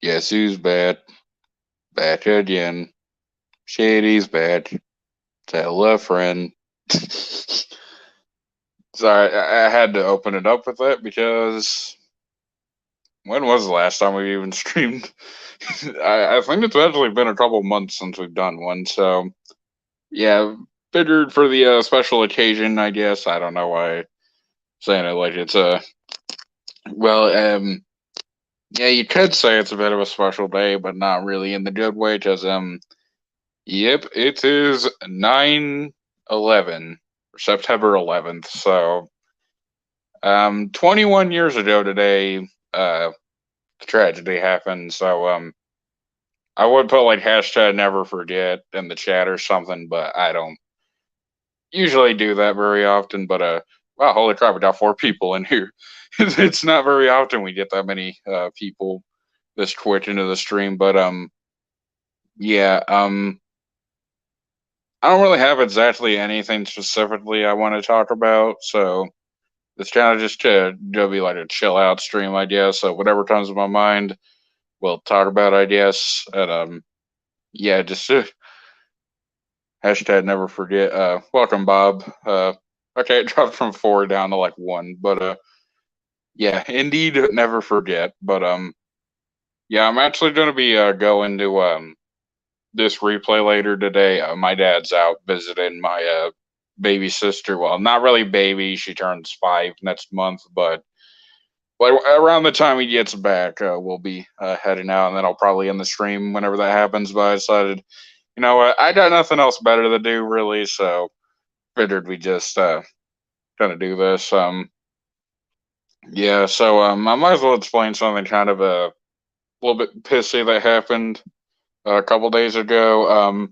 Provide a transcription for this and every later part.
Guess who's bad? Back again. Shady's back. Tell a friend. Sorry, I had to open it up with that because when was the last time we even streamed? I think it's actually been a couple months since we've done one, so yeah, figured for the special occasion, I guess. I don't know why I'm saying it like it's a well, yeah, you could say it's a bit of a special day, but not really in the good way, because yep, it is 9/11, September 11th. So, 21 years ago today, the tragedy happened. So, I would put like hashtag never forget in the chat or something, but I don't usually do that very often. But, wow, holy crap, we got four people in here. It's not very often we get that many, people this quick into the stream. But, yeah, I don't really have exactly anything specifically I want to talk about, so it's kind of just gonna be like a chill out stream, I guess. So whatever comes to my mind, we'll talk about, I guess. And yeah, just hashtag never forget. Welcome, Bob. Okay, it dropped from four down to like one, but yeah, indeed, never forget. But yeah, I'm actually gonna be going to this replay later today. My dad's out visiting my baby sister. Well, not really baby. She turns 5 next month, but like around the time he gets back, we'll be heading out, and then I'll probably end the stream whenever that happens. But I decided, you know what, I got nothing else better to do really, so figured we just gonna do this. Yeah. So I might as well explain something kind of a little bit pissy that happened a couple days ago.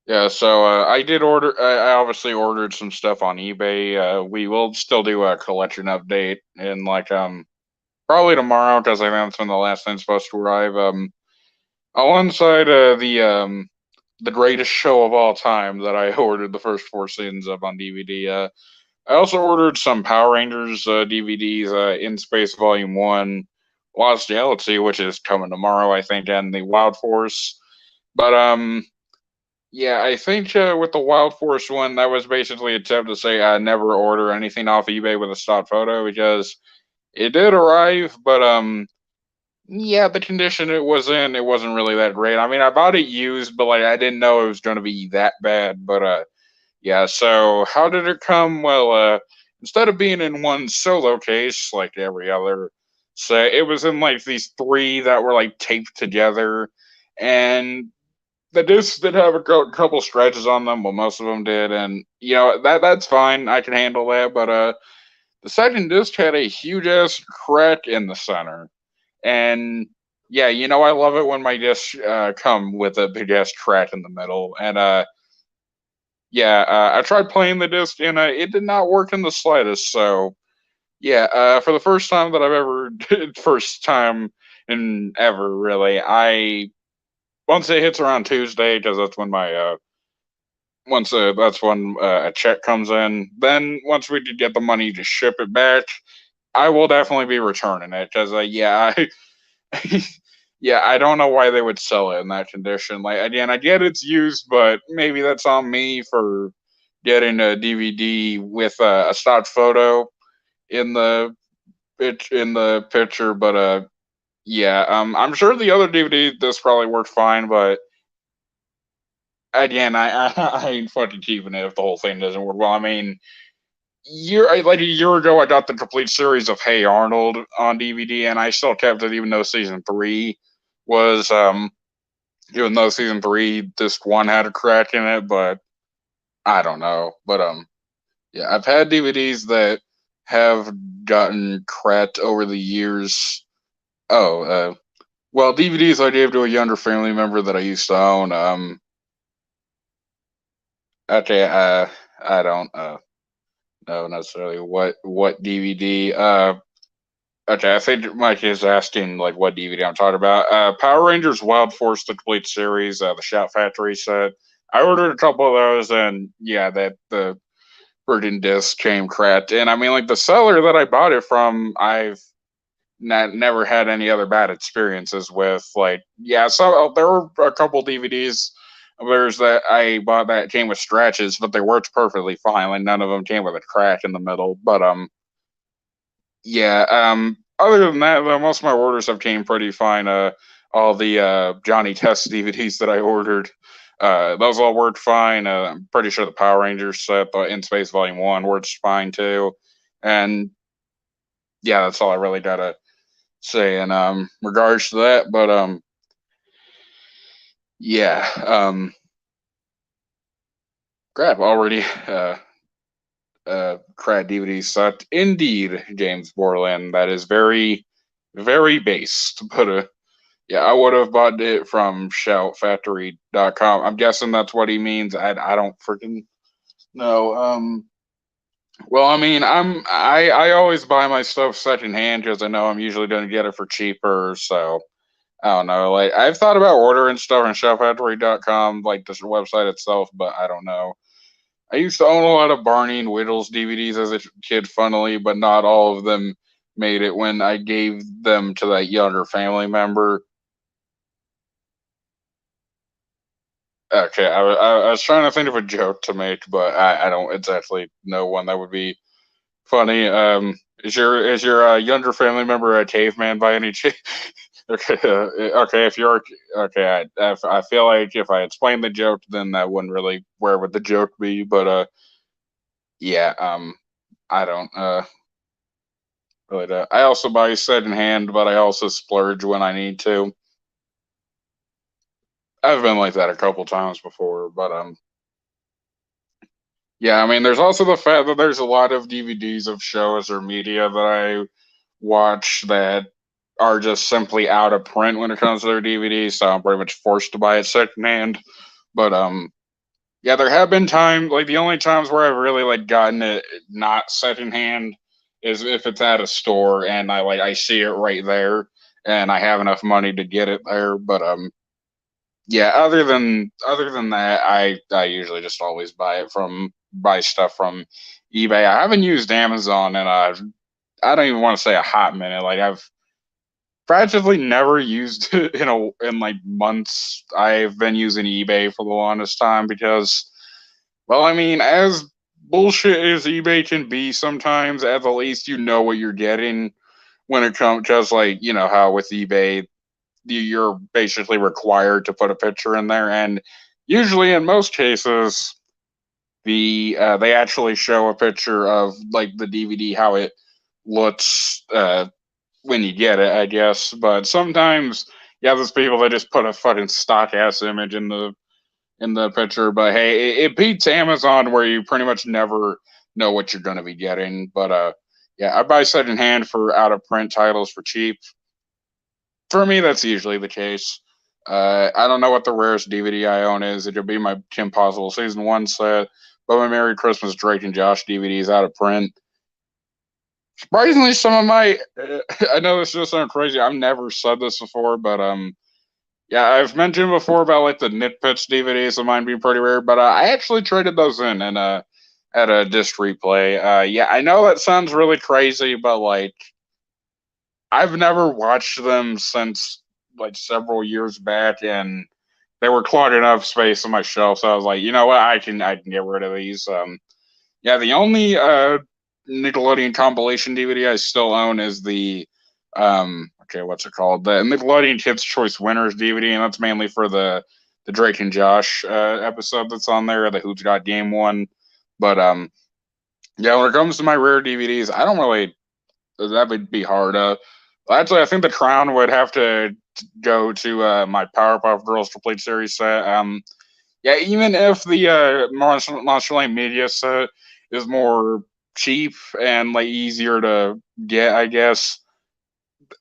Yeah, so I did order. I obviously ordered some stuff on eBay. We will still do a collection update in like probably tomorrow, because I think that's when the last thing's supposed to arrive. Alongside the greatest show of all time that I ordered the first four seasons of on DVD. I also ordered some Power Rangers DVDs. In Space Volume One, Lost Galaxy, which is coming tomorrow, I think, and the Wild Force. But yeah, I think with the Wild Force one, that was basically a attempt to say I never order anything off eBay with a stock photo, because it did arrive, but yeah, the condition it was in, it wasn't really that great. I mean, I bought it used, but like I didn't know it was going to be that bad. But yeah. So how did it come? Well, instead of being in one solo case like every other say, it was in like these three that were like taped together, and the discs did have a couple scratches on them. Well, most of them did, and you know that's fine. I can handle that. But the second disc had a huge ass crack in the center, and yeah, you know I love it when my discs come with a big ass crack in the middle. And yeah, I tried playing the disc, and it did not work in the slightest. So yeah, for the first time that I've ever, first time in ever really, I once it hits around Tuesday, because that's when my once that's when a check comes in. Then once we could get the money to ship it back, I will definitely be returning it, because yeah, yeah, I don't know why they would sell it in that condition. Like again, I get it's used, but maybe that's on me for getting a DVD with a stock photo in the picture. But yeah, I'm sure the other DVD this probably worked fine, but again, I ain't fucking keeping it if the whole thing doesn't work well. I mean, like a year ago, I got the complete series of Hey Arnold on DVD, and I still kept it even though season three was even though season three disc one had a crack in it. But I don't know. But yeah, I've had DVDs that have gotten cracked over the years. Oh, well, DVDs I gave to a younger family member that I used to own. Okay, I don't know necessarily what DVD. Okay, I think Mike is asking like what DVD I'm talking about. Power Rangers Wild Force the complete series, the Shout Factory set. I ordered a couple of those, and yeah, that the friggin' disc came cracked. And I mean, like the seller that I bought it from, I've never had any other bad experiences with. Like, yeah, so there were a couple DVDs of theirs that I bought that came with scratches, but they worked perfectly fine. Like, none of them came with a crack in the middle. But yeah. Other than that, though, most of my orders have came pretty fine. All the Johnny Test DVDs that I ordered, those all worked fine. I'm pretty sure the Power Rangers set, the In Space Volume One, works fine too. And yeah, that's all I really gotta say in regards to that. But yeah. Crap, already crap DVD sucked. Indeed, James Borland. That is very, very based. But yeah, I would have bought it from shoutfactory.com. I'm guessing that's what he means. I don't freaking know. Well, I mean, I always buy my stuff secondhand because I know I'm usually going to get it for cheaper. So I don't know. Like, I've thought about ordering stuff on shoutfactory.com, like this website itself, but I don't know. I used to own a lot of Barney and Whittles DVDs as a kid, funnily, but not all of them made it when I gave them to that younger family member. Okay, I was trying to think of a joke to make, but I don't exactly know one that would be funny. Is your younger family member a caveman by any chance? Okay, okay. If you're okay, I feel like if I explained the joke, then that wouldn't really where would the joke be. But yeah. I don't really. I also buy second hand, but I also splurge when I need to. I've been like that a couple times before, but yeah, I mean, there's also the fact that there's a lot of DVDs of shows or media that I watch that are just simply out of print when it comes to their DVDs, so I'm pretty much forced to buy it secondhand. But yeah, there have been times like the only times where I've really like gotten it not secondhand is if it's at a store and I see it right there and I have enough money to get it there. But yeah, other than that, I usually just always buy stuff from eBay. I haven't used Amazon in I don't even want to say a hot minute. Like, I've practically never used it in like months. I've been using eBay for the longest time because, well, I mean, as bullshit as eBay can be sometimes, at the least you know what you're getting when it comes, just like, you know how with eBay you're basically required to put a picture in there, and usually in most cases they actually show a picture of like the DVD how it looks when you get it, I guess. But sometimes you have those people that just put a fucking stock ass image in the picture. But hey, it beats Amazon where you pretty much never know what you're gonna be getting. But yeah, I buy second hand for out of print titles for cheap. For me, that's usually the case. I don't know what the rarest DVD I own is. It'll be my Kim Possible Season 1 set, but my Merry Christmas Drake and Josh DVDs out of print. Surprisingly, some of my, I know this just sounds crazy. I've never said this before, but yeah, I've mentioned before about like the Nitpits DVDs of mine being pretty rare, but I actually traded those in and at a disc replay. Yeah, I know that sounds really crazy, but like I've never watched them since like several years back, and they were clogging up space on my shelf. So I was like, you know what, I can get rid of these. Yeah, the only Nickelodeon compilation DVD I still own is the okay, what's it called? The Nickelodeon Kids Choice Winners DVD, and that's mainly for the Drake and Josh episode that's on there, the Who's Got Game one. But yeah, when it comes to my rare DVDs, I don't really that would be hard. Actually, I think the crown would have to go to my Powerpuff Girls complete series set. Yeah, even if the Monster Lane Media set is more cheap and like easier to get, I guess.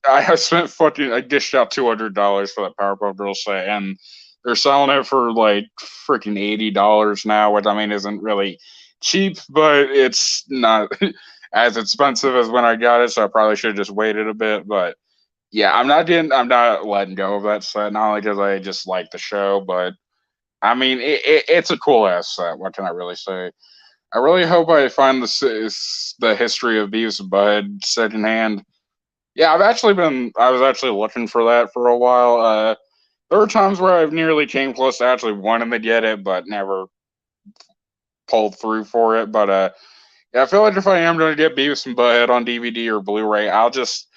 I spent fucking I dished out $200 for that Powerpuff Girls set, and they're selling it for like freaking $80 now, which I mean isn't really cheap, but it's not as expensive as when I got it. So I probably should have just waited a bit. But yeah, I'm not letting go of that set, not only because I just like the show, but I mean it's a cool ass set. What can I really say? I really hope I find the history of Beavis and Bud secondhand. Yeah, I was actually looking for that for a while. There were times where I've nearly came close to actually wanting to get it, but never pulled through for it. But yeah, I feel like if I am going to get Beavis and Butthead on DVD or Blu-ray, I'll just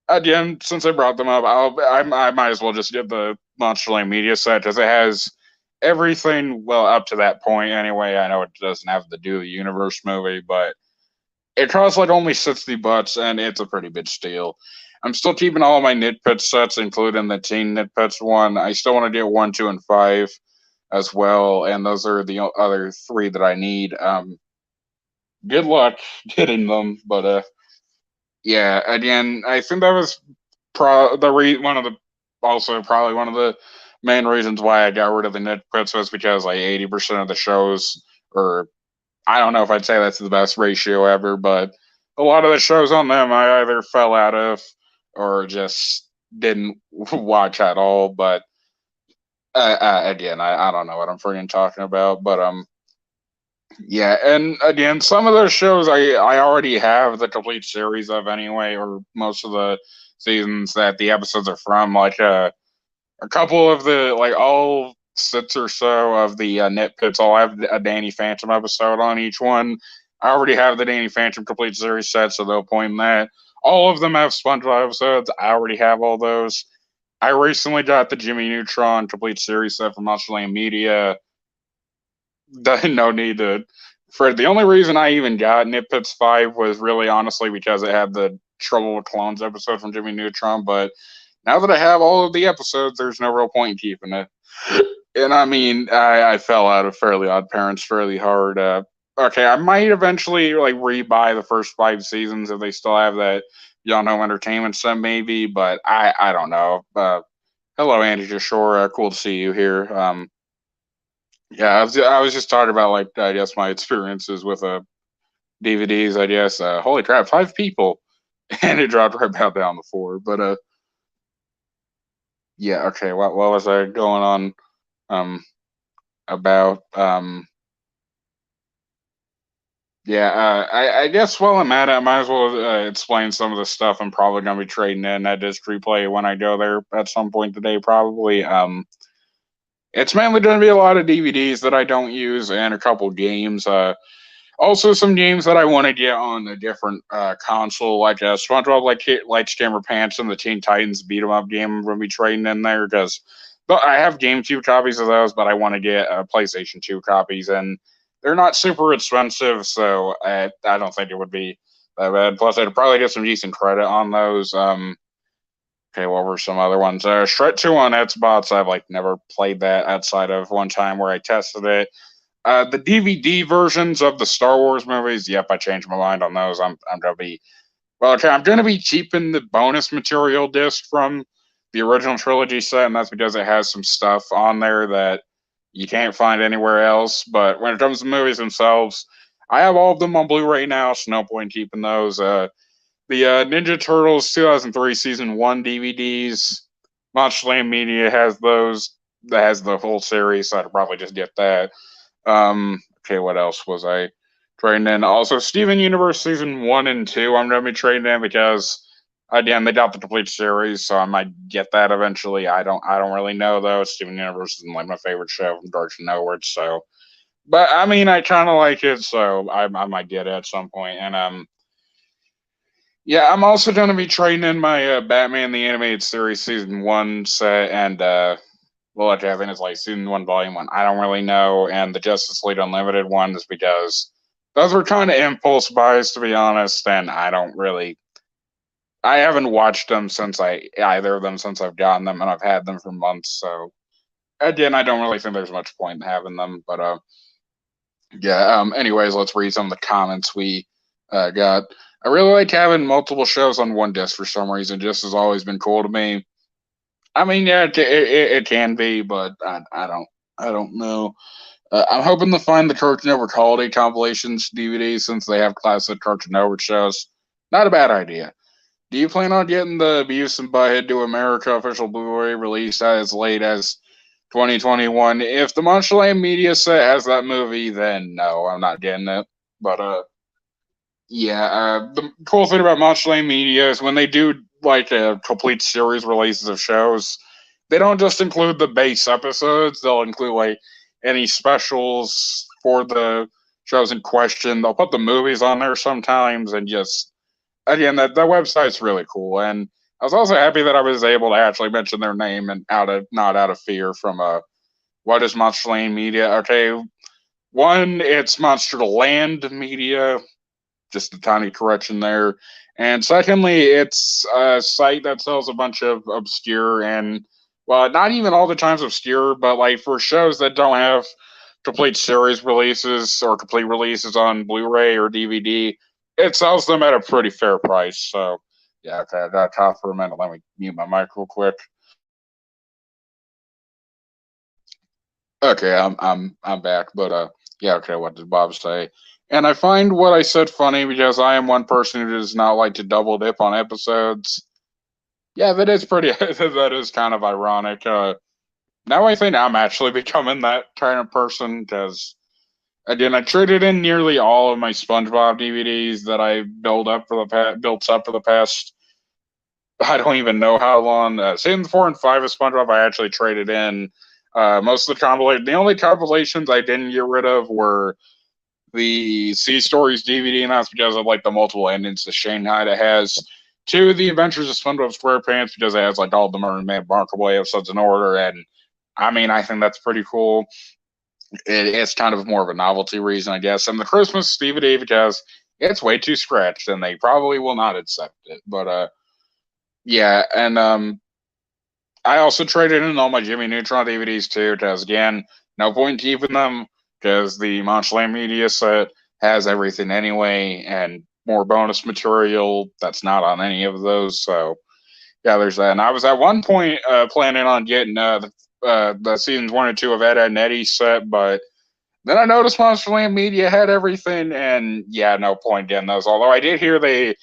again, since I brought them up, I might as well just get the Monsterland Media set because it has everything well up to that point. Anyway, I know it doesn't have the Do the Universe movie, but it costs like only $60, and it's a pretty big steal. I'm still keeping all my Knit Pits sets, including the Teen Knit Pits one. I still want to get 1, 2, and 5 as well, and those are the other three that I need. Good luck getting them, but yeah. Again, I think that was one of the also probably one of the main reasons why I got rid of the Knit Pits was because like 80% of the shows, or I don't know if I'd say that's the best ratio ever, but a lot of the shows on them I either fell out of or just didn't watch at all. But again, I don't know what I'm freaking talking about. But yeah, and again, some of those shows I already have the complete series of anyway, or most of the seasons that the episodes are from. Like a couple of the like all six or so of the Knit Pits all have a Danny Phantom episode on each one. I already have the Danny Phantom complete series set, so no point in that. All of them have SpongeBob episodes. I already have all those. I recently got the Jimmy Neutron complete series set from Monsterland Media. No need to. For the only reason I even got Knit Pits 5 was really honestly because it had the Trouble with Clones episode from Jimmy Neutron, but now that I have all of the episodes, there's no real point in keeping it. And I mean, I fell out of Fairly Odd Parents fairly hard. Okay, I might eventually like rebuy the first 5 seasons if they still have that Young Home Entertainment set, maybe. But I don't know. Hello, Andy Joshua. Cool to see you here. Yeah, I was just talking about like I guess my experiences with DVDs. I guess holy crap, 5 people, and it dropped right back down to 4. But yeah, okay. What was I going on about? Yeah, I guess while I'm at it, I might as well explain some of the stuff I'm probably going to be trading in at Disc Replay when I go there at some point today, probably. It's mainly going to be a lot of DVDs that I don't use and a couple games. Also, some games that I want to get on a different console, like SpongeBob Lights Camera Pants and the Teen Titans Beat 'em Up game. I'm going to be trading in there because I have GameCube copies of those, but I want to get PlayStation 2 copies, and they're not super expensive, so I don't think it would be that bad. Plus, I'd probably get some decent credit on those. Okay, what were some other ones? Shrek 2 on Xbox. I've like never played that outside of one time where I tested it. The DVD versions of the Star Wars movies, yep, I changed my mind on those. I'm gonna be okay. I'm gonna be keeping the bonus material disc from the original trilogy set, and that's because it has some stuff on there that you can't find anywhere else. But when it comes to movies themselves, I have all of them on Blu-ray now, so no point keeping those. The Ninja Turtles 2003 Season 1 DVDs, Monsterland Media has those. That has the whole series, so I'd probably just get that. Okay, what else was I trading in? Also, Steven Universe Season 1 and 2, I'm going to be trading in because, again, they got the complete series, so I might get that eventually. I don't really know, though. Steven Universe is like my favorite show from Dark to Nowhere, so. But, I mean, I kind of like it, so I might get it at some point. And, yeah, I'm also going to be trading in my Batman the Animated Series Season 1 set and well, I think it's like Season 1, Volume 1. I don't really know. And the Justice League Unlimited one is because those were kind of impulse buys, to be honest. And I haven't watched them since either of them since I've gotten them, and I've had them for months. So, again, I don't really think there's much point in having them. But, yeah, anyways, let's read some of the comments we got. I really like having multiple shows on one disc for some reason. Just has always been cool to me. I mean, yeah, it can be, but I don't know. I'm hoping to find the Cartoon Network Holiday Compilations DVD since they have classic Cartoon Network shows. Not a bad idea. Do you plan on getting the Beavis and Butthead to America official Blu-ray release as late as 2021? If the Monsterland Media set has that movie, then no, I'm not getting it. But yeah, the cool thing about Monsterland Media is when they do like complete series releases of shows, they don't just include the base episodes. They'll include like any specials for the shows in question. They'll put the movies on there sometimes, and just again, that website's really cool. And I was also happy that I was able to actually mention their name and not out of fear from what is Monsterland Media? Okay, one, it's Monsterland Media, just a tiny correction there. And secondly, it's a site that sells a bunch of obscure and, well, not even all the times obscure, but like for shows that don't have complete series releases or complete releases on Blu-ray or DVD, it sells them at a pretty fair price. So, yeah, okay, I got to talk for a minute. Let me mute my mic real quick. Okay, I'm back, but yeah, okay, what did Bob say? And I find what I said funny because I am one person who does not like to double dip on episodes. Yeah, that is pretty. That is kind of ironic. Now I think I'm actually becoming that kind of person because again, I traded in nearly all of my SpongeBob DVDs that I built up for the past. I don't even know how long. Season 4 and 5 of SpongeBob, I actually traded in. Most of the only compilations I didn't get rid of were the Sea Stories DVD, and that's because of like the multiple endings to Shanghai that has. Two, The Adventures of SpongeBob SquarePants, because it has like all the Mermaid Remarkable episodes in order, and I mean I think that's pretty cool. It's kind of more of a novelty reason, I guess. And the Christmas DVD because it's way too scratched, and they probably will not accept it. But yeah, and I also traded in all my Jimmy Neutron DVDs too, because again, no point keeping them because the Monsterland Media set has everything anyway, and more bonus material that's not on any of those. So yeah, there's that. And I was at one point planning on getting the seasons 1 and 2 of Ed, Edd n Eddy set, but then I noticed Monsterland Media had everything, and yeah, no point getting those. Although I did hear they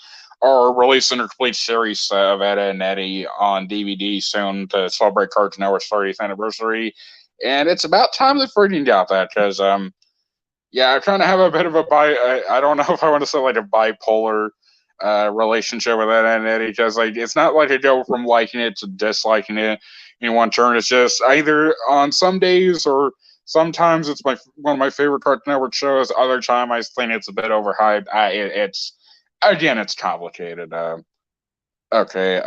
are releasing a complete series of Ed, Edd n Eddy on DVD soon to celebrate Cartoon Network's 30th anniversary, and it's about time they freaking got that because yeah, I kind of have a bit of a I don't know if I want to say like a bipolar relationship with Ed, Edd n Eddy because like it's not like I go from liking it to disliking it in one turn. It's just either on some days or sometimes it's one of my favorite Cartoon Network shows. Other time I think it's a bit overhyped. It's again, it's complicated. Okay,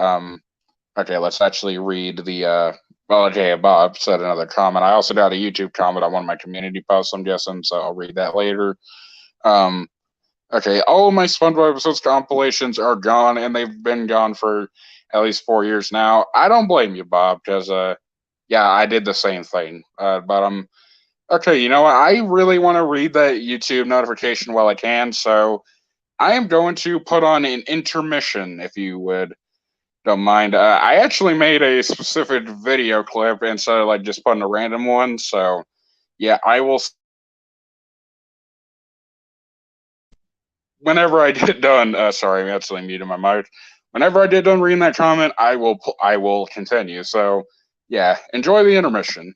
okay, let's actually read the. Well, okay, Bob said another comment. I also got a YouTube comment on one of my community posts. I'm guessing, so I'll read that later. Okay, all of my SpongeBob episodes compilations are gone, and they've been gone for at least 4 years now. I don't blame you, Bob, because yeah, I did the same thing. But okay, you know what? I really want to read that YouTube notification while I can, so I am going to put on an intermission, if you don't mind. I actually made a specific video clip instead of like just putting a random one, so yeah, I will. Whenever I get done, sorry, I'm actually muted my mic. Whenever I get done reading that comment, I will continue. So yeah, enjoy the intermission.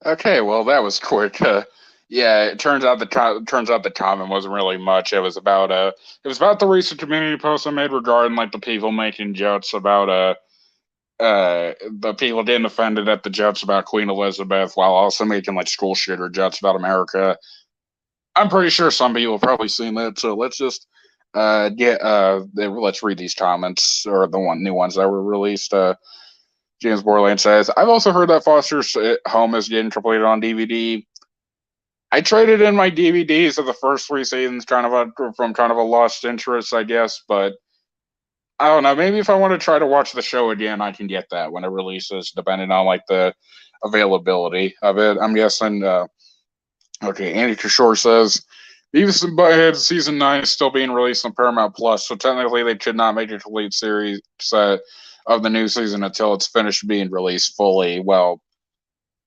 Okay, well that was quick. Yeah, it turns out the comment wasn't really much. It was about the recent community post I made regarding like the people making jokes about the people getting offended at the jokes about Queen Elizabeth while also making like school shooter jokes about America. I'm pretty sure some people have probably seen that. So let's just let's read these comments or the new ones that were released. James Borland says, I've also heard that Foster's Home is getting completed on DVD. I traded in my DVDs of the first 3 seasons from kind of a lost interest, I guess, but I don't know. Maybe if I want to try to watch the show again, I can get that when it releases, depending on like the availability of it. I'm guessing. Okay, Andy Kishore says, Beavis and Butthead season 9 is still being released on Paramount Plus, so technically they could not make a complete series set of the new season until it's finished being released fully. Well,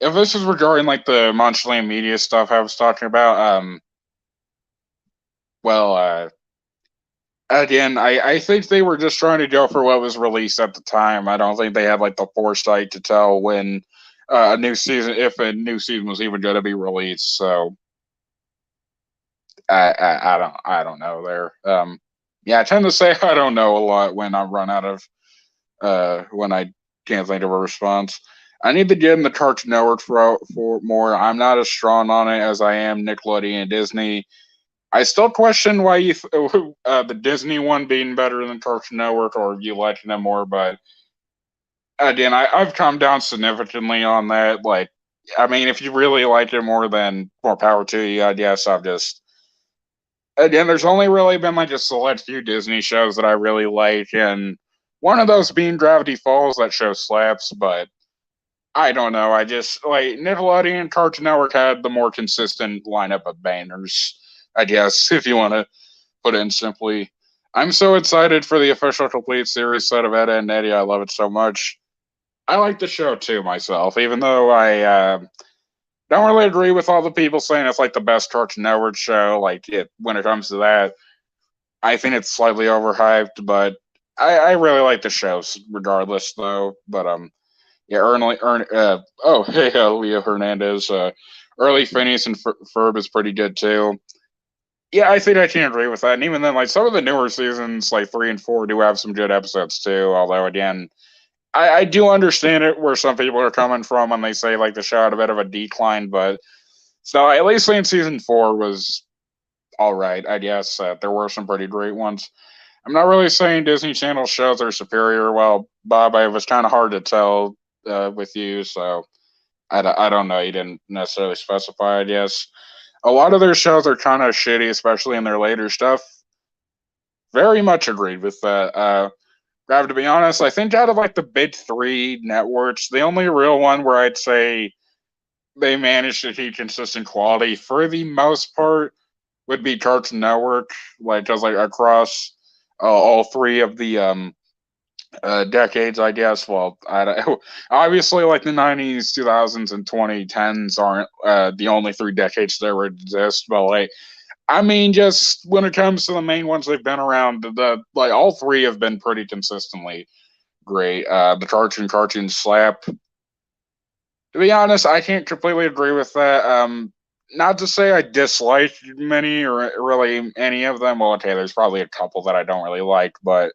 if this is regarding like the monthly media stuff I was talking about, well, again, I think they were just trying to go for what was released at the time. I don't think they had like the foresight to tell when a new season, if a new season was even going to be released. So I don't know there. Yeah, I tend to say I don't know a lot when I run out of when I can't think of a response. I need to get in the Cartoon Network for more. I'm not as strong on it as I am Nickelodeon and Disney. I still question why the Disney one being better than Cartoon Network, or you liking them more. But again, I've come down significantly on that. Like, I mean, if you really like it more, then more power to you. I guess I've just again, there's only really been like a select few Disney shows that I really like, and one of those being Gravity Falls. That show slaps, but I don't know. I just like Nickelodeon and Cartoon Network had the more consistent lineup of bangers. I guess if you want to put in simply. I'm so excited for the official complete series set of Ed, Edd n Eddy. I love it so much. I like the show too myself, even though I don't really agree with all the people saying it's like the best Cartoon Network show. Like it when it comes to that, I think it's slightly overhyped, but I really like the shows regardless, though. But yeah, hey, Leo Hernandez, early Phineas and Ferb is pretty good too. Yeah, I think I can agree with that. And even then, like some of the newer seasons, like 3 and 4, do have some good episodes too. Although, again, I do understand it where some people are coming from when they say like the show had a bit of a decline. But so at least in season 4 was all right. I guess there were some pretty great ones. I'm not really saying Disney Channel shows are superior. Well, Bob, it was kind of hard to tell with you, so I don't know. You didn't necessarily specify, I guess. A lot of their shows are kind of shitty, especially in their later stuff. Very much agreed with that. Grav, to be honest, I think out of like the big three networks, the only real one where I'd say they managed to keep consistent quality for the most part would be Cartoon Network, like because like across all three of the decades, I guess. Well, obviously, like the '90s, 2000s, and 2010s aren't the only 3 decades that ever exist, but like I mean, just when it comes to the main ones they've been around, the like all three have been pretty consistently great. The cartoon slap. To be honest, I can't completely agree with that. Not to say I dislike many or really any of them. Well, okay, there's probably a couple that I don't really like, but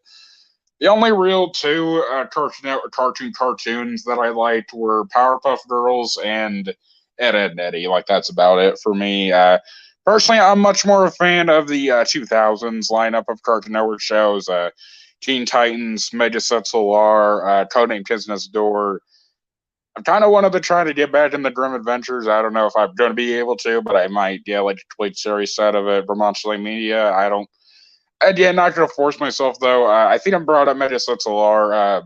the only real two cartoons that I liked were Powerpuff Girls and Ed, Edd n Eddy. Like that's about it for me. Personally, I'm much more a fan of the 2000s lineup of Cartoon Network shows. Teen Titans, Mega Set Solar, Codename Kisses Door. I'm kind of wanted to try to get back in the Grim Adventures. I don't know if I'm going to be able to, but I might get like a complete series set of it. Vermont Slay Media. I don't. Again, not going to force myself though. I think I'm brought up Mega Set Solar.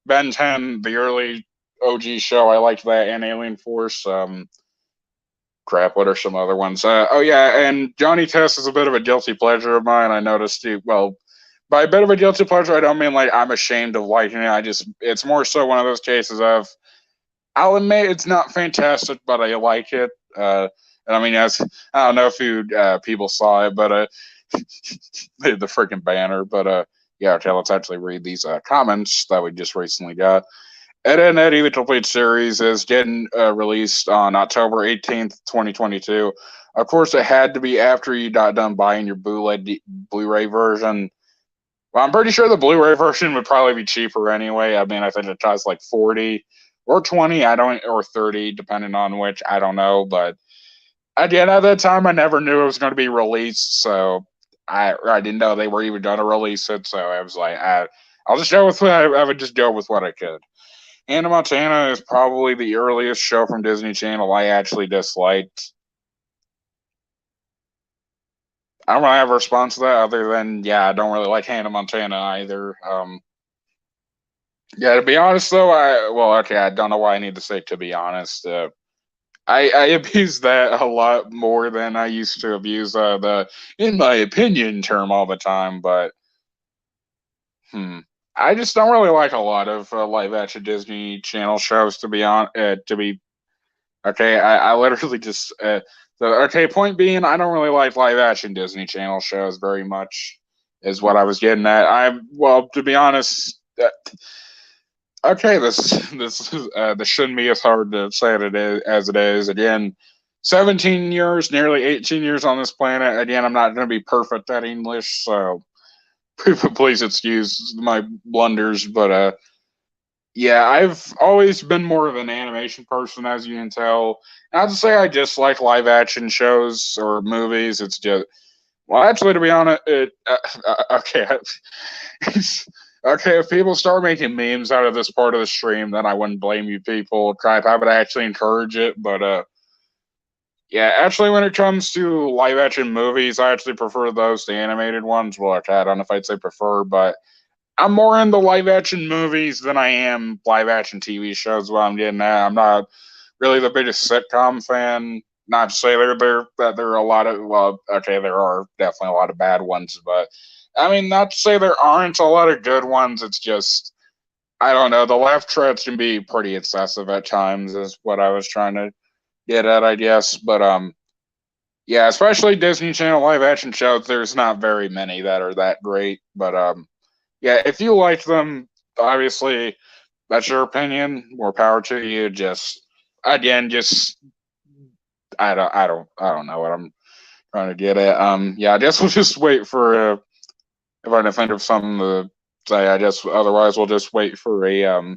Ben 10, the early OG show. I liked that and Alien Force. Crap, what are some other ones? Oh yeah, and Johnny Test is a bit of a guilty pleasure of mine. I noticed you. Well, by a bit of a guilty pleasure, I don't mean like I'm ashamed of liking it. It's more so one of those cases of I'll admit it's not fantastic, but I like it. And I mean, as I don't know if you people saw it, but the freaking banner. But yeah, okay, let's actually read these comments that we just recently got. Ed, Edd n Eddy, the complete series, is getting released on October 18th, 2022. Of course, it had to be after you got done buying your Blu-ray version. Well, I'm pretty sure the Blu-ray version would probably be cheaper anyway. I mean, I think it costs like 40 or 20, I don't, or 30, depending on which. I don't know, but again, at that time, I never knew it was going to be released, so I didn't know they were even going to release it. So I was like, I'll just go with what I would just go with what I could. Hannah Montana is probably the earliest show from Disney Channel I actually disliked. I don't really have a response to that other than yeah, I don't really like Hannah Montana either. Yeah, to be honest though, I don't know why I need to say to be honest. I abuse that a lot more than I used to abuse the in my opinion term all the time, but I just don't really like a lot of live action Disney Channel shows to be Okay, I literally just so okay. Point being, I don't really like live action Disney Channel shows very much. Is what I was getting at. Well, to be honest, okay, this shouldn't be as hard to say it is, as it is. Again, 17 years, nearly 18 years on this planet. Again, I'm not going to be perfect at English, so please excuse my blunders. But yeah, I've always been more of an animation person, as you can tell. Not to say I dislike live action shows or movies. It's just, well, actually, to be honest, okay, okay. If people start making memes out of this part of the stream, then I wouldn't blame you people. Crap, I would actually encourage it. But yeah, actually, when it comes to live action movies, I actually prefer those to animated ones. Well, okay, I don't know if I'd say prefer, but I'm more into live action movies than I am live action TV shows. What I'm getting at, I'm not really the biggest sitcom fan. Not to say there are a lot of, well, okay, there are definitely a lot of bad ones, but I mean, not to say there aren't a lot of good ones. It's just, I don't know, the laugh tracks can be pretty excessive at times, is what I was trying to get at, I guess. But yeah, especially Disney Channel live action shows. There's not very many that are that great, but yeah, if you like them, obviously that's your opinion. More power to you. Just again, just I don't know what I'm trying to get at. Yeah, I guess we'll just wait for if I can think of something to say. I guess otherwise we'll just wait for a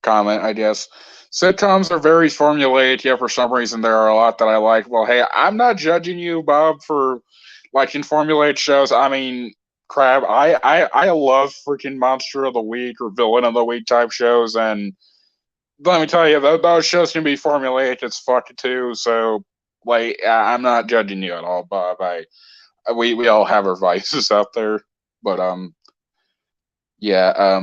comment. I guess sitcoms are very formulaic. Yeah, for some reason there are a lot that I like. Well, hey, I'm not judging you, Bob, for liking formulaic shows. I mean, crap, I love freaking Monster of the Week or Villain of the Week type shows, and let me tell you, those shows can be formulaic as fuck too. So, like, I'm not judging you at all, Bob. We all have our vices out there, but yeah,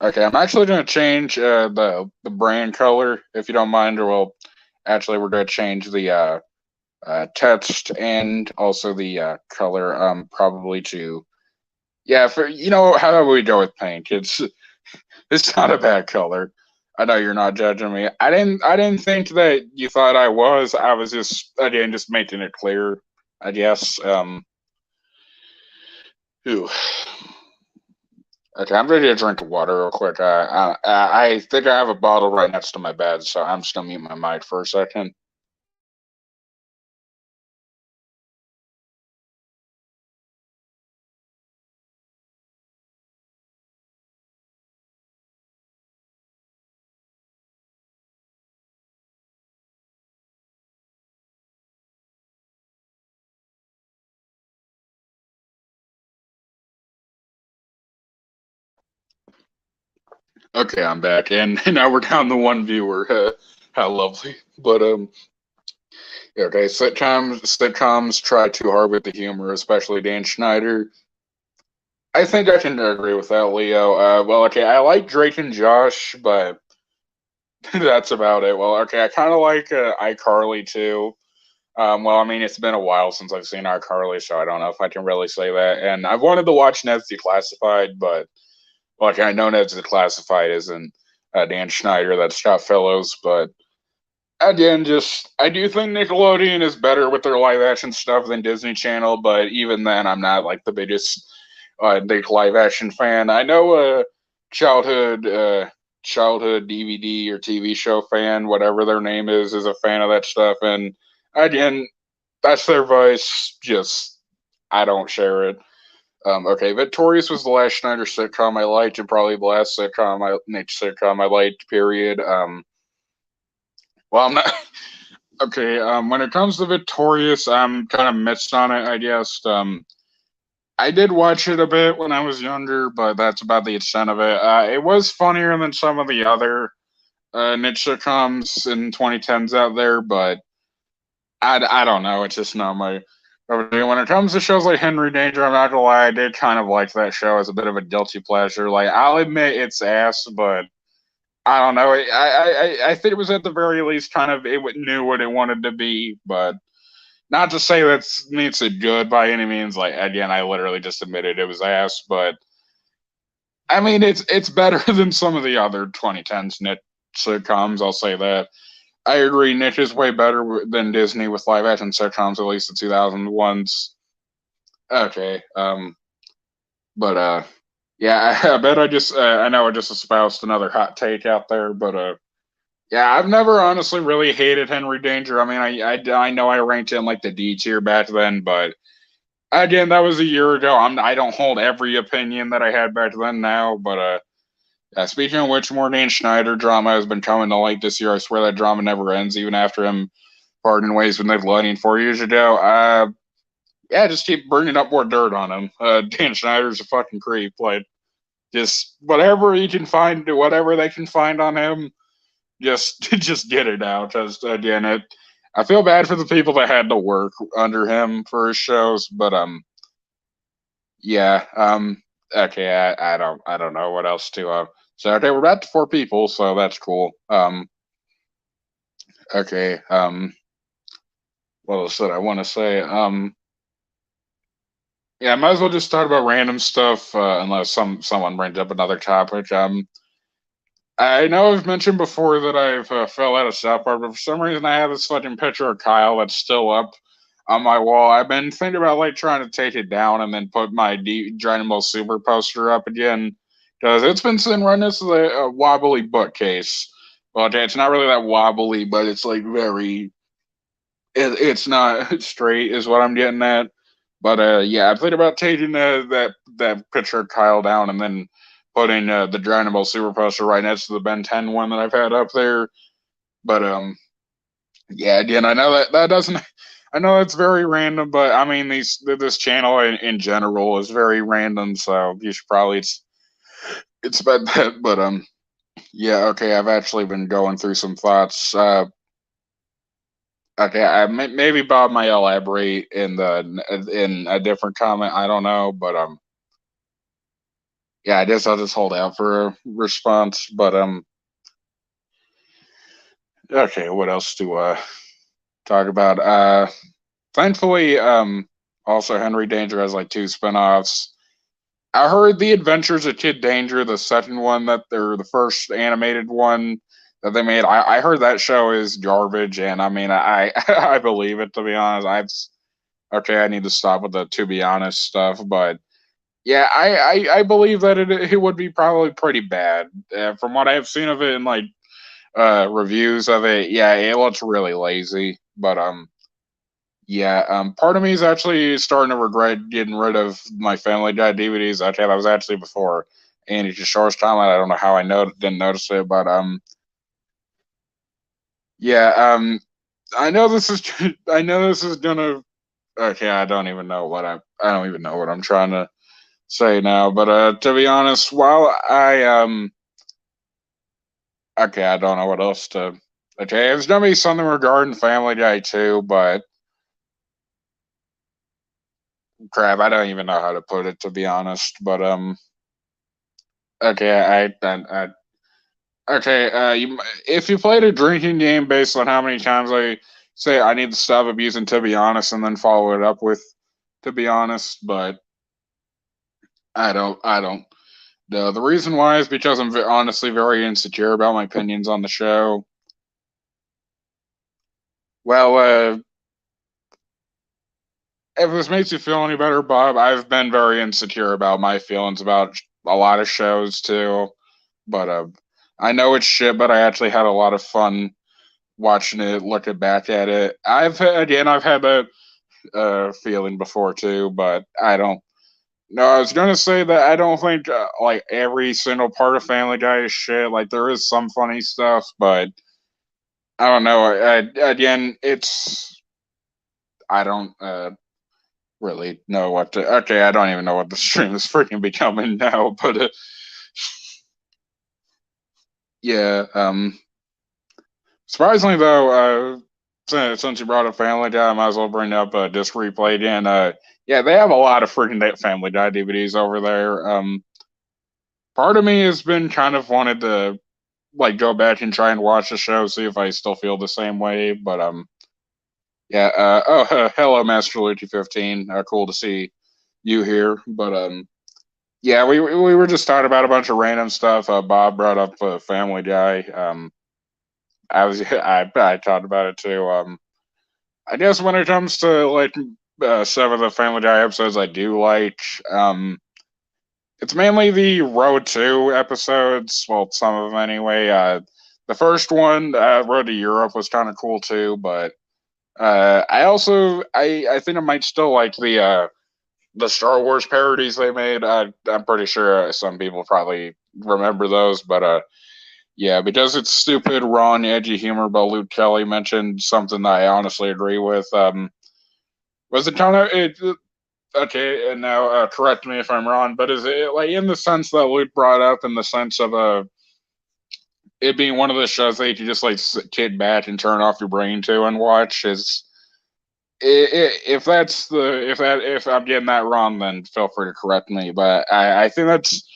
okay. I'm actually going to change the brand color if you don't mind, or well, actually, we're going to change the text and also the color probably to yeah. For you know, how do we go with pink? It's not a bad color. I know you're not judging me. I didn't think that you thought I was. I was just again just making it clear. I guess. Ooh. Okay, I'm ready to drink water real quick. I think I have a bottle right next to my bed, so I'm just gonna mute my mic for a second. Okay, I'm back, and now we're down to one viewer. How lovely. But yeah, okay. Sitcoms try too hard with the humor, especially Dan Schneider. I think I can agree with that, Leo. Well, okay, I like Drake and Josh, but that's about it. Well, okay, I kind of like iCarly too. Well, I mean, it's been a while since I've seen iCarly, so I don't know if I can really say that. And I've wanted to watch Ned's Declassified, but like I know Ned's Declassified isn't Dan Schneider, that's Scott Fellows, but again, just I do think Nickelodeon is better with their live action stuff than Disney Channel, but even then, I'm not like the biggest big live action fan. I know a childhood childhood DVD or TV show fan, whatever their name is a fan of that stuff, and again, that's their voice. Just I don't share it. Okay, Victorious was the last Schneider sitcom I liked, and probably the last Nick sitcom I liked. Period. Well, I'm not. Okay, when it comes to Victorious, I'm kind of mixed on it, I guess. I did watch it a bit when I was younger, but that's about the extent of it. It was funnier than some of the other niche sitcoms in 2010s out there, but I don't know. It's just not my. When it comes to shows like Henry Danger, I'm not gonna lie, I did kind of like that show as a bit of a guilty pleasure. Like, I'll admit it's ass, but I don't know. I think it was at the very least kind of it knew what it wanted to be, but not to say that makes it good by any means. Like again, I literally just admitted it was ass, but I mean, it's better than some of the other 2010s Nick sitcoms. I'll say that. I agree. Nick is way better than Disney with live action sitcoms, at least the 2001s. Okay. But yeah, I bet I know I just espoused another hot take out there, but yeah, I've never honestly really hated Henry Danger. I mean, I know I ranked him like the D tier back then, but again, that was a year ago. I don't hold every opinion that I had back then now, but yeah, speaking of which, more Dan Schneider drama has been coming to light this year. I swear that drama never ends, even after him parting ways with Nickelodeon 4 years ago. Yeah, just keep bringing up more dirt on him. Dan Schneider's a fucking creep. Like, just whatever he can find, whatever they can find on him, just just get it out. Because again, I feel bad for the people that had to work under him for his shows, but yeah, okay, I don't know what else to so okay, we're back to four people, so that's cool. Okay, what else did I want to say? Yeah, I might as well just talk about random stuff, unless someone brings up another topic. I know I've mentioned before that I've fell out of South Park, but for some reason I have this fucking picture of Kyle that's still up on my wall. I've been thinking about like trying to take it down and then put my Dragon Ball Super poster up again because it's been sitting right next to the wobbly bookcase. Well, okay, it's not really that wobbly, but it's like very. It's not straight, is what I'm getting at. But yeah, I played about taking that picture of Kyle down and then putting the Dragon Ball Super poster right next to the Ben 10 one that I've had up there. But yeah, again, I know that doesn't. I know it's very random, but I mean, this channel in general is very random, so you should probably it's about that. But yeah, okay, I've actually been going through some thoughts. Okay, maybe Bob might elaborate in a different comment. I don't know, but yeah, I guess I'll just hold out for a response. But okay, what else to talk about? Thankfully, also Henry Danger has like two spinoffs. I heard The Adventures of Kid Danger, the second one that they're the first animated one that they made. I heard that show is garbage, and I mean, I believe it, to be honest. Okay, I need to stop with the to be honest stuff, but yeah, I believe that it would be probably pretty bad. From what I have seen of it in like reviews of it, yeah, it looks really lazy. But yeah, part of me is actually starting to regret getting rid of my Family Guy DVDs. Okay, that was actually before Andy Kishor's timeline. I don't know how didn't notice it, but yeah, I know this is I know this is gonna. Okay, I don't even know what I'm trying to say now. But to be honest, while I okay, I don't know what else to. Okay, it's gonna be something regarding Family Guy too, but crap, I don't even know how to put it, to be honest. But okay, okay, if you played a drinking game based on how many times I say I need to stop abusing, to be honest, and then follow it up with, to be honest, but I don't. The reason why is because I'm honestly very insecure about my opinions on the show. Well, if this makes you feel any better, Bob, I've been very insecure about my feelings about a lot of shows too. But I know it's shit, but I actually had a lot of fun watching it, looking back at it. I've had that feeling before too, but I don't. No, I was gonna say that I don't think like every single part of Family Guy is shit. Like there is some funny stuff, but I don't know. Again, I don't really know what to. Okay, I don't even know what the stream is freaking becoming now, but yeah. Surprisingly though, since you brought up Family Guy, I might as well bring up Disc Replay again. Yeah, they have a lot of freaking Family Guy DVDs over there. Part of me has been kind of wanted to like go back and try and watch the show, see if I still feel the same way. But yeah. Hello, Master Luigi 15. Cool to see you here. But Yeah, we were just talking about a bunch of random stuff. Bob brought up Family Guy. I talked about it too. I guess when it comes to like some of the Family Guy episodes, I do like. It's mainly the Road to episodes. Well, some of them anyway. The first one, Road to Europe, was kind of cool too. But I also I think I might still like the Star Wars parodies they made. I'm pretty sure some people probably remember those, but yeah, because it's stupid, raw, and edgy humor. But Luke Kelly mentioned something that I honestly agree with. Was it kind of it? Okay, and now correct me if I'm wrong, but is it like in the sense that Luke brought up, in the sense of it being one of the shows that you can just like sit back and turn off your brain to and watch? Is if that's the if I'm getting that wrong, then feel free to correct me. But I think that's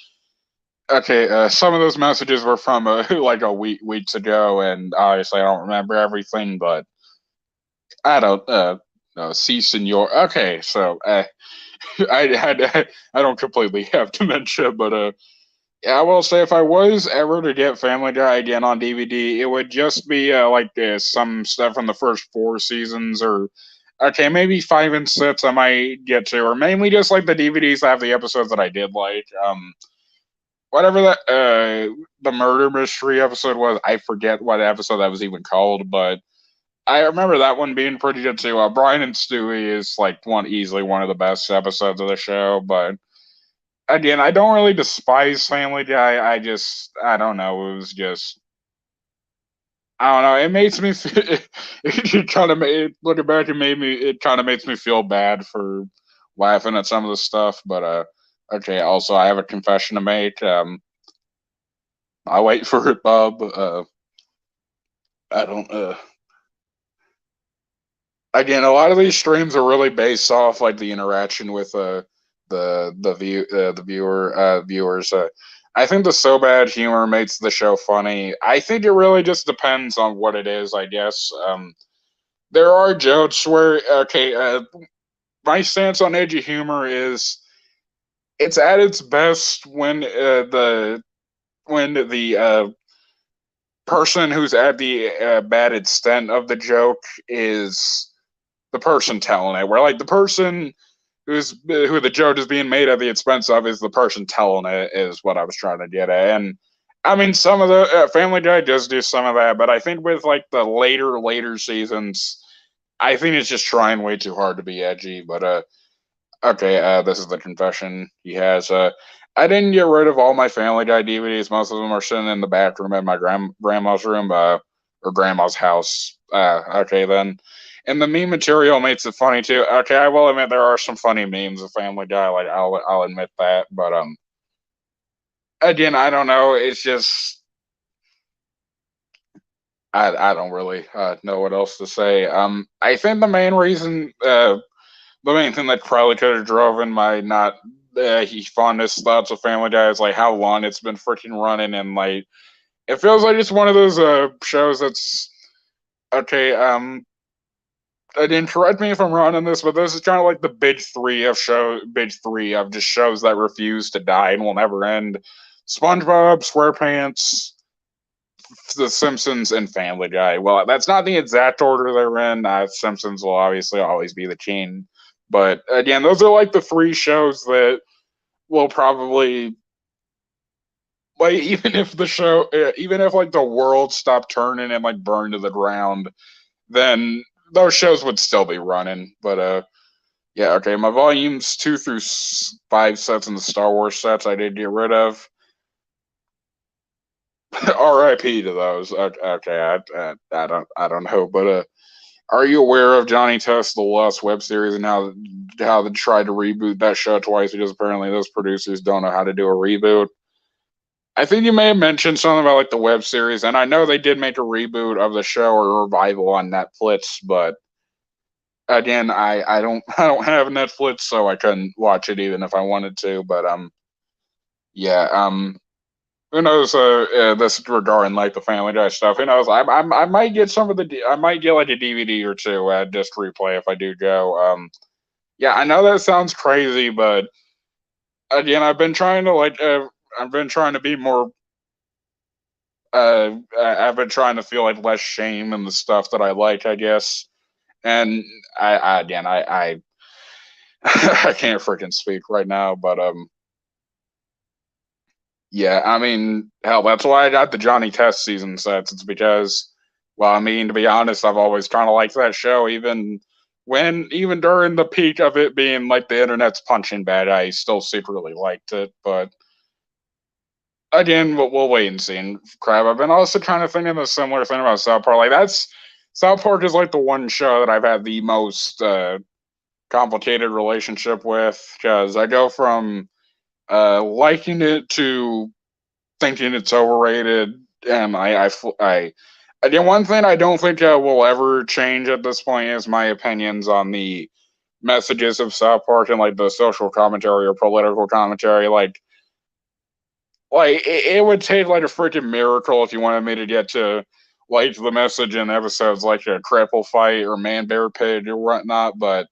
okay. Some of those messages were from like a weeks ago, and obviously I don't remember everything, but I don't no, see, senor. Okay, so I don't completely have dementia, but yeah, I will say if I was ever to get Family Guy again on DVD, it would just be like some stuff from the first four seasons, or okay, maybe 5 and 6 I might get to, or mainly just like the DVDs that have the episodes that I did like. Whatever that the murder mystery episode was, I forget what episode that was even called, but I remember that one being pretty good too. Brian and Stewie is like easily one of the best episodes of the show, but again, I don't really despise Family Guy. I don't know. It was just I don't know. It makes me feel, it kind of looking back. It kind of makes me feel bad for laughing at some of the stuff. But okay. Also, I have a confession to make. I wait for it, Bob. I don't. Again, a lot of these streams are really based off like the interaction with the viewer viewers. I think the so bad humor makes the show funny. I think it really just depends on what it is. I guess there are jokes where okay, my stance on edgy humor is it's at its best when the person who's at the bad extent of the joke is the person telling it. Where like the person who the joke is being made at the expense of is the person telling it, is what I was trying to get at. And I mean, some of the Family Guy does do some of that, but I think with like the later seasons, I think it's just trying way too hard to be edgy. But okay, this is the confession he has. I didn't get rid of all my Family Guy DVDs. Most of them are sitting in the back room at my grandma's room, or grandma's house. Okay, then. And the meme material makes it funny too. Okay, I will admit there are some funny memes of Family Guy. Like I'll admit that. But again, I don't know. It's just I don't really know what else to say. I think the main reason the main thing that probably could have driven my not fondest thoughts of Family Guy is like how long it's been freaking running, and like it feels like it's one of those shows that's okay. And correct me if I'm wrong on this, but this is kind of like the big three of just shows that refuse to die and will never end: SpongeBob, SquarePants, The Simpsons, and Family Guy. Well, that's not the exact order they're in. Simpsons will obviously always be the king, but again, those are like the three shows that will probably like even if like the world stopped turning and like burned to the ground, then those shows would still be running. But yeah, okay, my volumes 2 through 5 sets in the Star Wars sets I did get rid of. R.I.P. to those. Okay, I don't know, but are you aware of Johnny Test the Lost web series and how they tried to reboot that show twice because apparently those producers don't know how to do a reboot? I think you may have mentioned something about like the web series, and I know they did make a reboot of the show or a revival on Netflix, but again, I don't have Netflix, so I couldn't watch it even if I wanted to. But yeah, who knows? This regarding like the Family Guy stuff. Who knows? I might get some of I might get like a DVD or two at Disc Replay if I do go. Yeah, I know that sounds crazy, but again, I've been trying to be more. I've been trying to feel like less shame in the stuff that I like, I guess. And I again, I I can't freaking speak right now, but yeah, I mean, hell, that's why I got the Johnny Test season sets. It's because, well, I mean, to be honest, I've always kind of liked that show, even during the peak of it being like the internet's punching bag, I still secretly liked it. But again, we'll wait and see. And crap, I've been also kind of thinking a similar thing about South Park. Like that's South Park is like the one show that I've had the most complicated relationship with because I go from liking it to thinking it's overrated, and again, one thing I don't think will ever change at this point is my opinions on the messages of South Park and like the social commentary or political commentary. It would take like a freaking miracle if you wanted me to get to like the message in episodes like a cripple fight or man bear pig or whatnot. But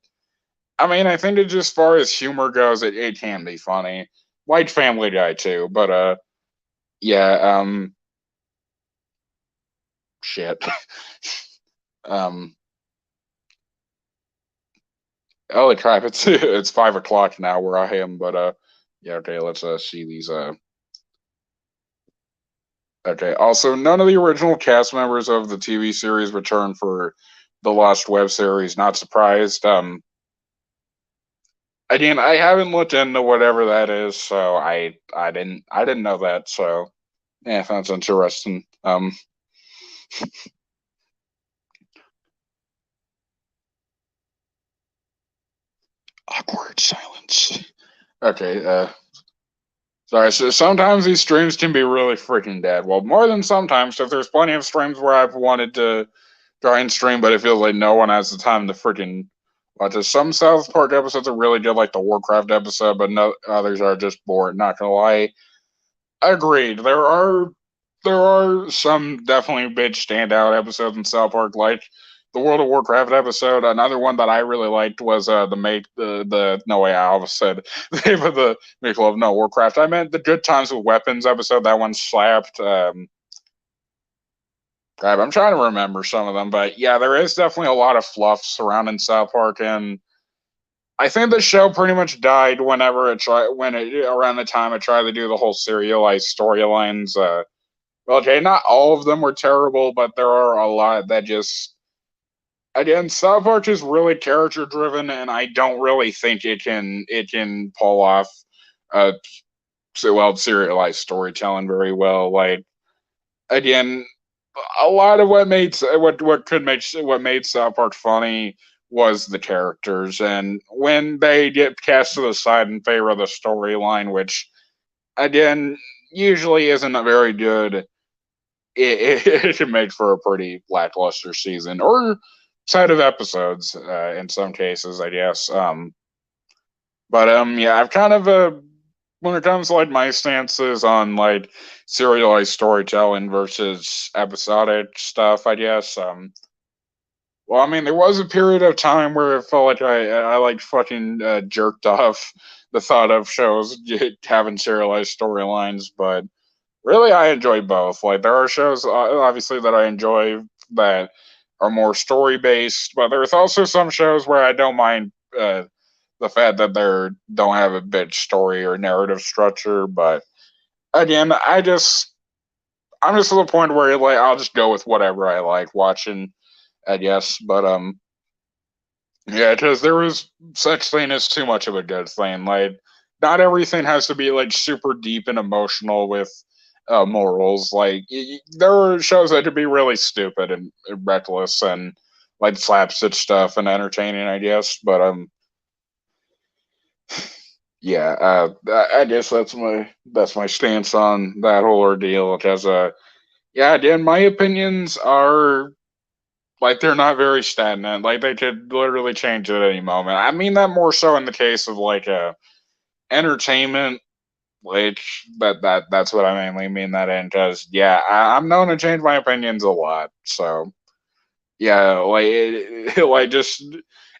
I mean, I think that just as far as humor goes, it can be funny. Like Family Guy too, but yeah, shit. um, Holy crap! It's 5 o'clock now where I am, but yeah, okay. Let's see these. Okay. Also, none of the original cast members of the TV series returned for the Lost web series. Not surprised. Again, I haven't looked into whatever that is, so I didn't know that. So yeah, that's interesting. Awkward silence. Okay. Sorry. So sometimes these streams can be really freaking dead. Well, more than sometimes. If there's plenty of streams where I've wanted to try and stream, but it feels like no one has the time to freaking watch it. Some South Park episodes are really good, like the Warcraft episode, but no others are just boring. Not gonna lie. Agreed. There are some definitely big standout episodes in South Park, like the World of Warcraft episode. Another one that I really liked was the no way I almost said the name of the Make Love No Warcraft. I meant the Good Times with Weapons episode. That one slapped. God, I'm trying to remember some of them, but yeah, there is definitely a lot of fluff surrounding South Park, and I think the show pretty much died when it around the time it tried to do the whole serialized storylines. Well, okay, not all of them were terrible, but there are a lot that just again, South Park is really character driven, and I don't really think it can pull off uh serialized storytelling very well. Like again, a lot of what made South Park funny was the characters, and when they get cast to the side in favor of the storyline, which again usually isn't a very good, it can make for a pretty lackluster season or set of episodes in some cases, I guess. But yeah, I've kind of when it comes to like my stances on like serialized storytelling versus episodic stuff, I guess. Well, I mean, there was a period of time where it felt like I like fucking jerked off the thought of shows having serialized storylines, but really I enjoy both. Like there are shows obviously that I enjoy that are more story based, but there's also some shows where I don't mind the fact that they don't have a big story or narrative structure. But again, I'm just to the point where like I'll just go with whatever I like watching, I guess. But yeah, because there is such thing as too much of a good thing. Like not everything has to be like super deep and emotional with morals. Like there are shows that could be really stupid and reckless and like slapstick stuff and entertaining, I guess. But yeah, I guess that's my stance on that whole ordeal. Because yeah, again, my opinions are like they're not very stagnant. Like they could literally change at any moment. I mean that more so in the case of like entertainment, which that's what I mainly mean that in. Because yeah, I'm known to change my opinions a lot. So yeah, like like just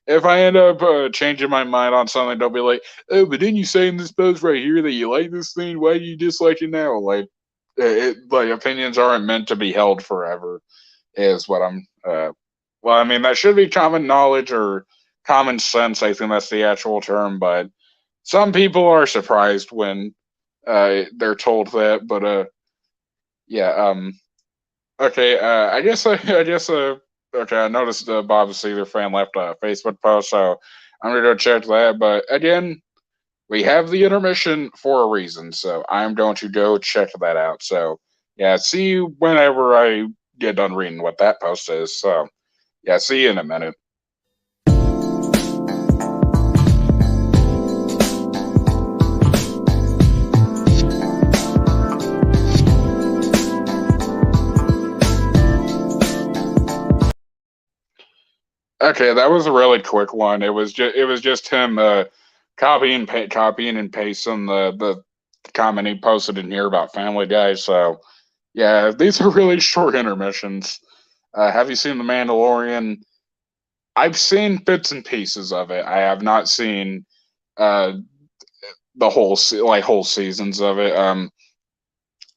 if I end up changing my mind on something, don't be like, oh, but didn't you say in this post right here that you like this thing? Why do you dislike it now? Like, like opinions aren't meant to be held forever. Is what I'm. Well, I mean that should be common knowledge or common sense. I think that's the actual term, but some people are surprised when they're told that. But yeah. Okay. I guess. I guess. Okay. I noticed Bob Seger fan left a Facebook post, so I'm gonna go check that. But again, we have the intermission for a reason, so I'm going to go check that out. So yeah, see you whenever I get done reading what that post is. So yeah, see you in a minute. Okay, that was a really quick one. It was just him copying and pasting the comment he posted in here about Family Guy. So yeah, these are really short intermissions. Have you seen The Mandalorian? I've seen bits and pieces of it. I have not seen uh the whole seasons of it.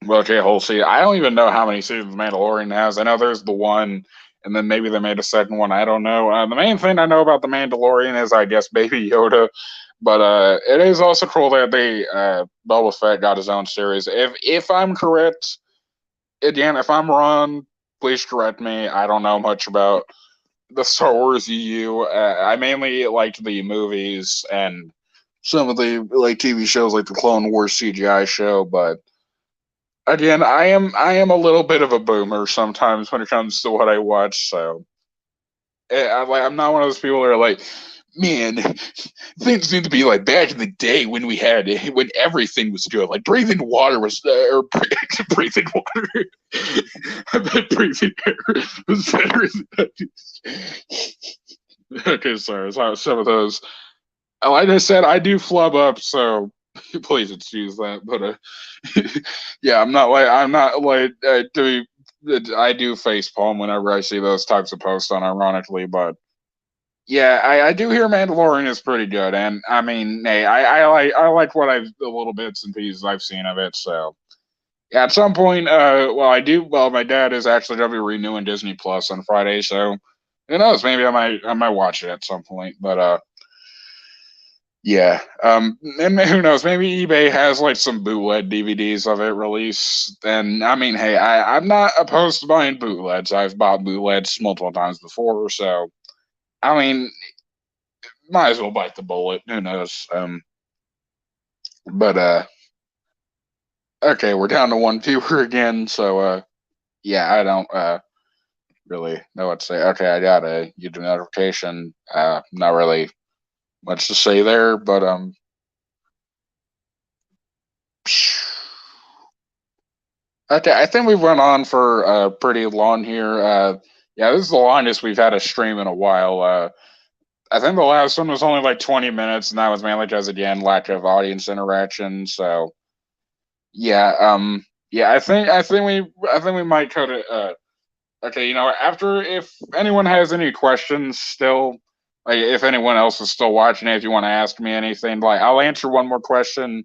Well, okay, whole season. I don't even know how many seasons Mandalorian has. I know there's the one, and then maybe they made a second one. I don't know. The main thing I know about the Mandalorian is, I guess, Baby Yoda. But it is also cool that they Boba Fett got his own series. If I'm correct, again, if I'm wrong, please correct me. I don't know much about the Star Wars EU. I mainly liked the movies and some of the like TV shows, like the Clone Wars CGI show, but again, I am a little bit of a boomer sometimes when it comes to what I watch. So I'm not one of those people that are like, man, things need to be like back in the day when everything was good. Like breathing water was or breathing water. I bet breathing air was better than okay, sorry. So some of those. Like I said, I do flub up, so please excuse that. But yeah, I'm not like I do face palm whenever I see those types of posts on ironically, but yeah, I do hear Mandalorian is pretty good, and I mean, hey, I like what I've the little bits and pieces I've seen of it. So yeah, at some point, well, I do. Well, my dad is actually going to be renewing Disney Plus on Friday, so who knows? Maybe I might watch it at some point. But yeah. And who knows? Maybe eBay has like some bootleg DVDs of it released. And I mean, hey, I'm not opposed to buying bootlegs. I've bought bootlegs multiple times before, so I mean, might as well bite the bullet. Who knows? But okay, we're down to one viewer again. So yeah, I don't really know what to say. Okay, I got a YouTube notification. Not really much to say there, but okay, I think we've went on for pretty long here. Yeah, this is the longest we've had a stream in a while. I think the last one was only like 20 minutes, and that was mainly because again lack of audience interaction. So yeah, yeah, I think we might cut it. Okay, after if anyone has any questions still, like if anyone else is still watching, if you want to ask me anything, like I'll answer one more question,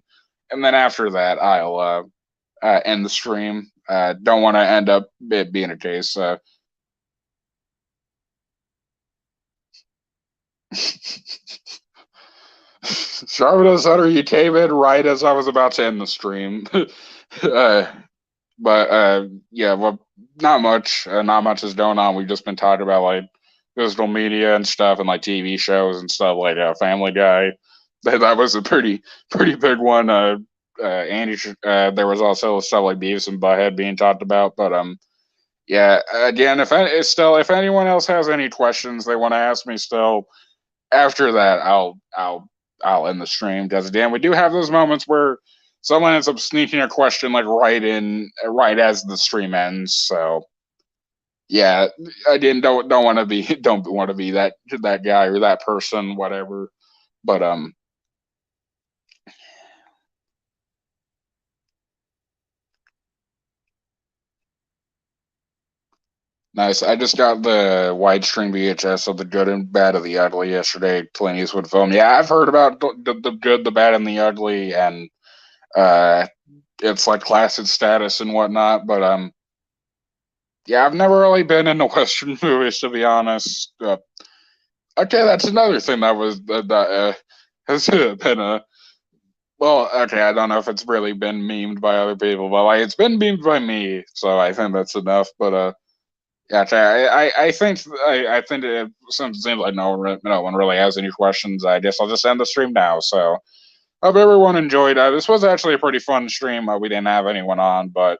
and then after that I'll end the stream. Don't want to end up it being a case. Sharvado Sutter, you came in right as I was about to end the stream. uh, but yeah, well, not much. Not much is going on. We've just been talking about like digital media and stuff, and like TV shows and stuff like Family Guy. That was a pretty big one. Andy, there was also stuff like Beavis and Butthead being talked about, but yeah. Again, if anyone else has any questions they want to ask me still, after that, I'll end the stream because again, we do have those moments where someone ends up sneaking a question like right as the stream ends. So yeah, again, don't want to be don't want to be that guy or that person, whatever. But Nice. I just got the widescreen VHS of The Good and Bad of the Ugly yesterday. Clint Eastwood film. Yeah, I've heard about the good, the bad, and the ugly, and uh, it's like classic status and whatnot. But yeah, I've never really been into Western movies, to be honest. Okay, that's another thing that was that has been a well. Okay, I don't know if it's really been memed by other people, but like it's been memed by me, so I think that's enough. But yeah, okay, I think since it seems like no one really has any questions, I guess I'll just end the stream now. So hope everyone enjoyed. This was actually a pretty fun stream. We didn't have anyone on, but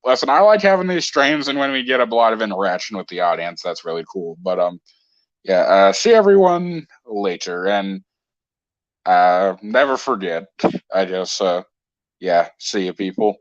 listen, I like having these streams, and when we get a lot of interaction with the audience, that's really cool. But yeah, see everyone later, and never forget. I just yeah, see you people.